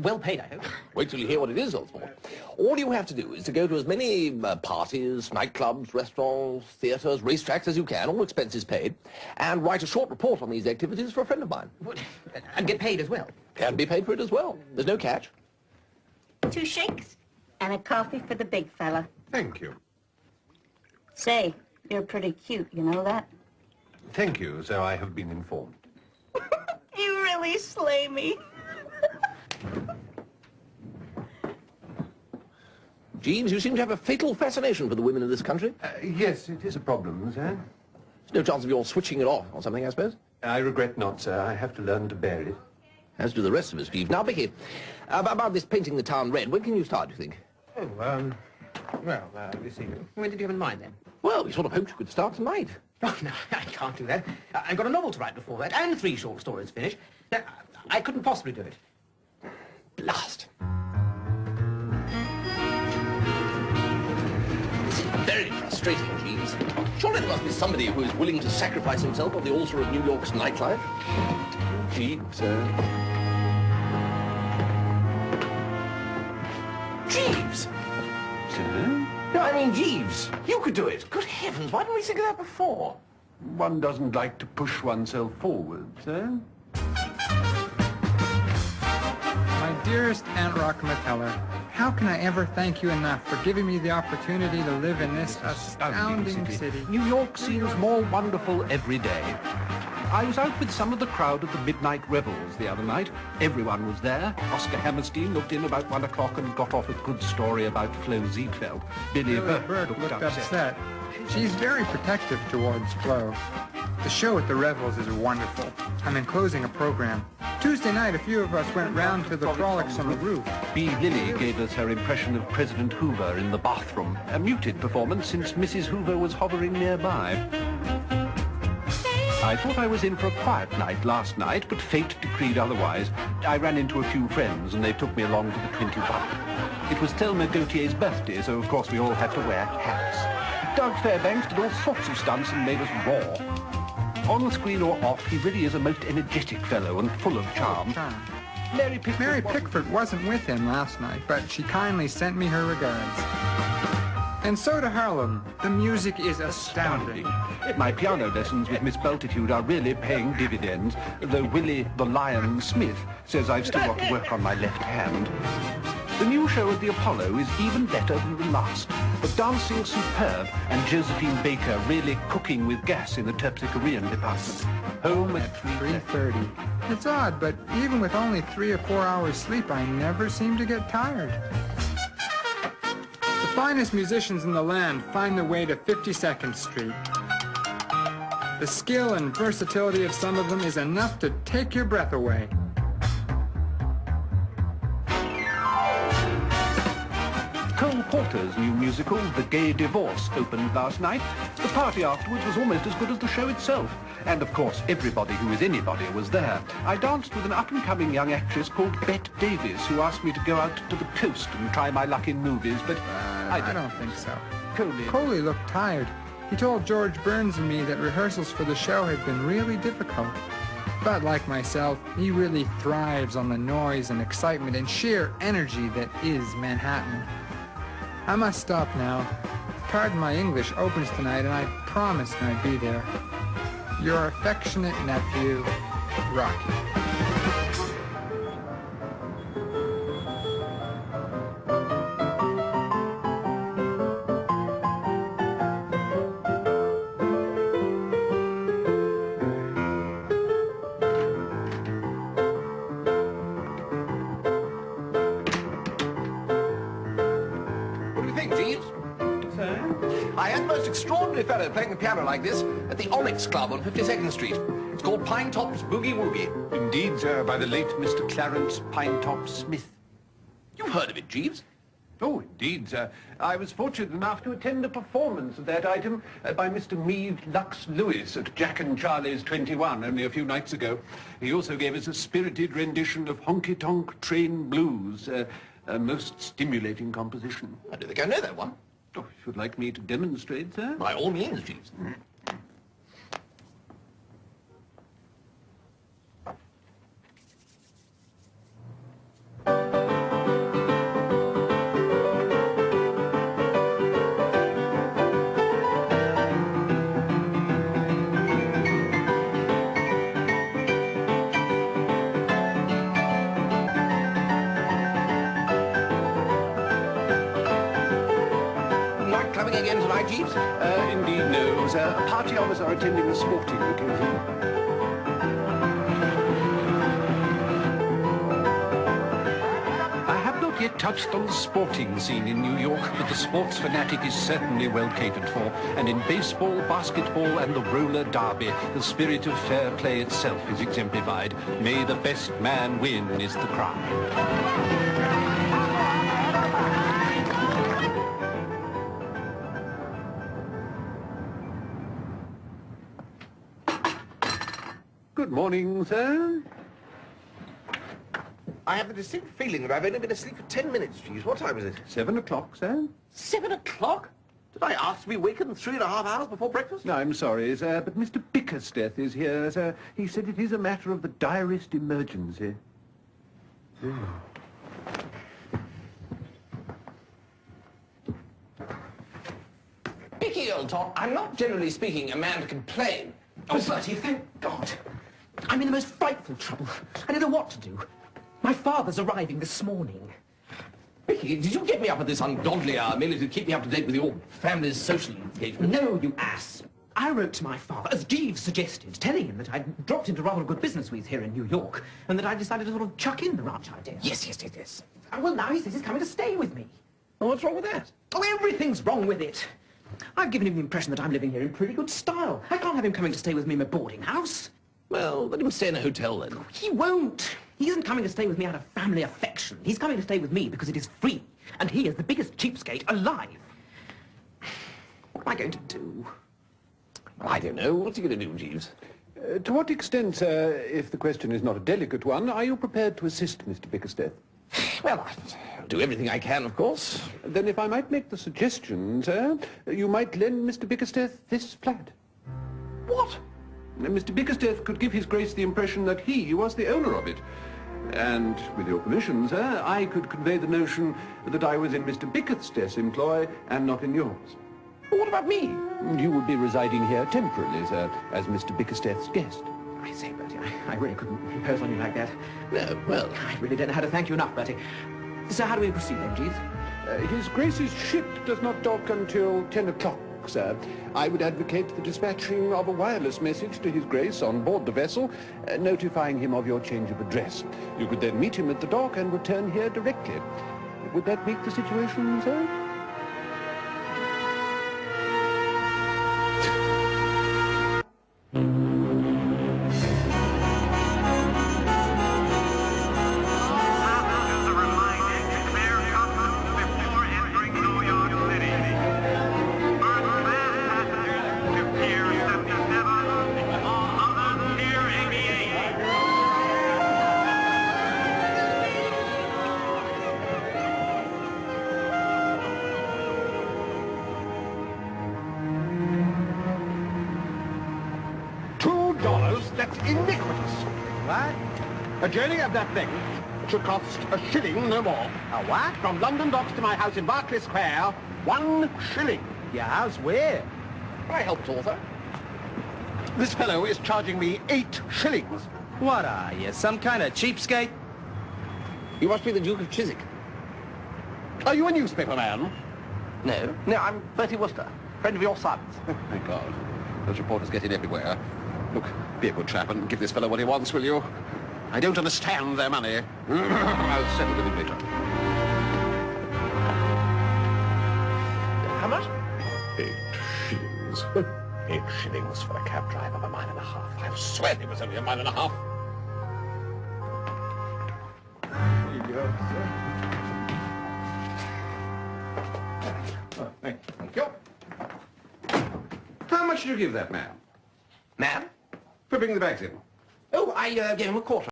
Well paid, I hope. Wait till you hear what it is, Osborne. All you have to do is to go to as many parties, nightclubs, restaurants, theatres, racetracks as you can, all expenses paid, and write a short report on these activities for a friend of mine. And get paid as well. And be paid for it as well. There's no catch. 2 shakes and a coffee for the big fella. Thank you. Say, you're pretty cute, you know that? Thank you, so I have been informed. You really slay me. Jeeves, you seem to have a fatal fascination for the women of this country. Yes, it is a problem, sir. There's no chance of your switching it off or something, I suppose? I regret not, sir. I have to learn to bear it. As do the rest of us, Jeeves. Now, Vicky, about this painting the town red, when can you start, do you think? Oh, this evening. When did you have in mind, then? Well, we sort of hoped you could start tonight. Oh, no, I can't do that. I've got a novel to write before that, and 3 short stories to finish. I couldn't possibly do it. Blast. This is very frustrating, Jeeves. Surely there must be somebody who is willing to sacrifice himself on the altar of New York's nightlife. Jeeves, Jeeves! Sir? No, I mean Jeeves. You could do it. Good heavens, why didn't we think of that before? One doesn't like to push oneself forward, sir. My dearest Aunt Rockefeller, how can I ever thank you enough for giving me the opportunity to live in this astounding city? New York seems more wonderful every day. I was out with some of the crowd at the midnight revels the other night. Everyone was there. Oscar Hammerstein looked in about 1 o'clock and got off a good story about Flo Ziegfeld. Billy Burke looked upset. She's very protective towards Flo. The show at the revels is wonderful. I'm enclosing a program. Tuesday night, a few of us went round to the frolics on the roof. B. Lilly gave us her impression of President Hoover in the bathroom. A muted performance since Mrs. Hoover was hovering nearby. I thought I was in for a quiet night last night, but fate decreed otherwise. I ran into a few friends, and they took me along to the 21. It was Thelma Gautier's birthday, so of course we all had to wear hats. Doug Fairbanks did all sorts of stunts and made us roar. On the screen or off, he really is a most energetic fellow and full of charm. Mary Pickford wasn't with him last night, but she kindly sent me her regards. And so to Harlem. The music is astounding. My piano lessons with Miss Bultitude are really paying dividends, though Willie the Lion Smith says I've still got to work on my left hand. The new show at the Apollo is even better than the last. The dancing superb, and Josephine Baker really cooking with gas in the Terpsichorean department. Home at 3:30. It's odd, but even with only 3 or 4 hours sleep, I never seem to get tired. The finest musicians in the land find their way to 52nd Street. The skill and versatility of some of them is enough to take your breath away. Cole Porter's new musical, The Gay Divorce, opened last night. The party afterwards was almost as good as the show itself. And of course, everybody who is anybody was there. I danced with an up-and-coming young actress called Bette Davis, who asked me to go out to the coast and try my luck in movies, but I don't think so. Coley. Coley looked tired. He told George Burns and me that rehearsals for the show had been really difficult. But like myself, he really thrives on the noise and excitement and sheer energy that is Manhattan. I must stop now. Pardon My English opens tonight, and I promised I'd be there. Your affectionate nephew, Rocky. Extraordinary fellow playing the piano like this at the Onyx Club on 52nd Street. It's called Pine Top's Boogie Woogie. Indeed, sir, by the late Mr. Clarence Pinetop Smith. You've heard of it, Jeeves? Oh, indeed, sir. I was fortunate enough to attend a performance of that item by Mr. Meade Lux Lewis at Jack and Charlie's 21 only a few nights ago. He also gave us a spirited rendition of Honky Tonk Train Blues, a most stimulating composition. I don't think I know that one. Oh, if you'd like me to demonstrate, sir? By all means, Jeeves. again tonight, Jeeves? Indeed, no, sir. A party of us are attending a sporting occasion. I have not yet touched on the sporting scene in New York, but the sports fanatic is certainly well catered for. And in baseball, basketball, and the roller derby, the spirit of fair play itself is exemplified. May the best man win is the cry. Good morning, sir. I have the distinct feeling that I've only been asleep for 10 minutes, Jeeves. What time is it? 7 o'clock, sir. 7 o'clock? Did I ask to be wakened 3.5 hours before breakfast? No, I'm sorry, sir, but Mr. Bickersteth is here, sir. He said it is a matter of the direst emergency. Bicky, old top, I'm not, generally speaking, a man to complain. Oh, Bertie, thank God. I'm in the most frightful trouble. I don't know what to do. My father's arriving this morning. Bicky, did you get me up at this ungodly hour merely to keep me up to date with your family's social engagement? No, you ass. I wrote to my father, as Jeeves suggested, telling him that I'd dropped into rather a good business with here in New York, and that I decided to sort of chuck in the ranch idea. Yes. Well, now he says he's coming to stay with me. Well, what's wrong with that? Oh, everything's wrong with it. I've given him the impression that I'm living here in pretty good style. I can't have him coming to stay with me in a boarding house. Well, let him stay in a hotel, then. He won't. He isn't coming to stay with me out of family affection. He's coming to stay with me because it is free, and he is the biggest cheapskate alive. What am I going to do? Well, I don't know. What's he going to do, Jeeves? To what extent, sir, if the question is not a delicate one, are you prepared to assist Mr. Bickersteth? Well, I'll do everything I can, of course. Then if I might make the suggestion, sir, you might lend Mr. Bickersteth this flat. What? Mr. Bickersteth could give his grace the impression that he was the owner of it. And, with your permission, sir, I could convey the notion that I was in Mr. Bickersteth's employ and not in yours. But what about me? You would be residing here temporarily, sir, as Mr. Bickersteth's guest. I say, Bertie, I really couldn't impose on you like that. No, well, I really don't know how to thank you enough, Bertie. So how do we proceed then, Jeeves? His Grace's ship does not dock until 10 o'clock, sir. I would advocate the dispatching of a wireless message to His Grace on board the vessel, notifying him of your change of address. You could then meet him at the dock and return here directly. Would that make the situation, sir? That's iniquitous. What? A journey of that thing should cost a shilling, no more. A what? From London docks to my house in Berkeley Square, 1 shilling. Your house where? can I help at all, sir? This fellow is charging me 8 shillings. What are you, some kind of cheapskate? You must be the Duke of Chiswick. Are you a newspaper man? No. No, I'm Bertie Wooster, friend of your son's. Thank God. Those reporters get in everywhere. Look, be a good chap and give this fellow what he wants, will you? I don't understand their money. I'll settle with him later. How much? 8 shillings. 8 shillings for a cab drive of a mile and a half. I swear it was only a mile and a half. Here you go, sir. Oh, thank you. How much did you give that man? Man? For bringing the bags in? Oh, I gave him a quarter.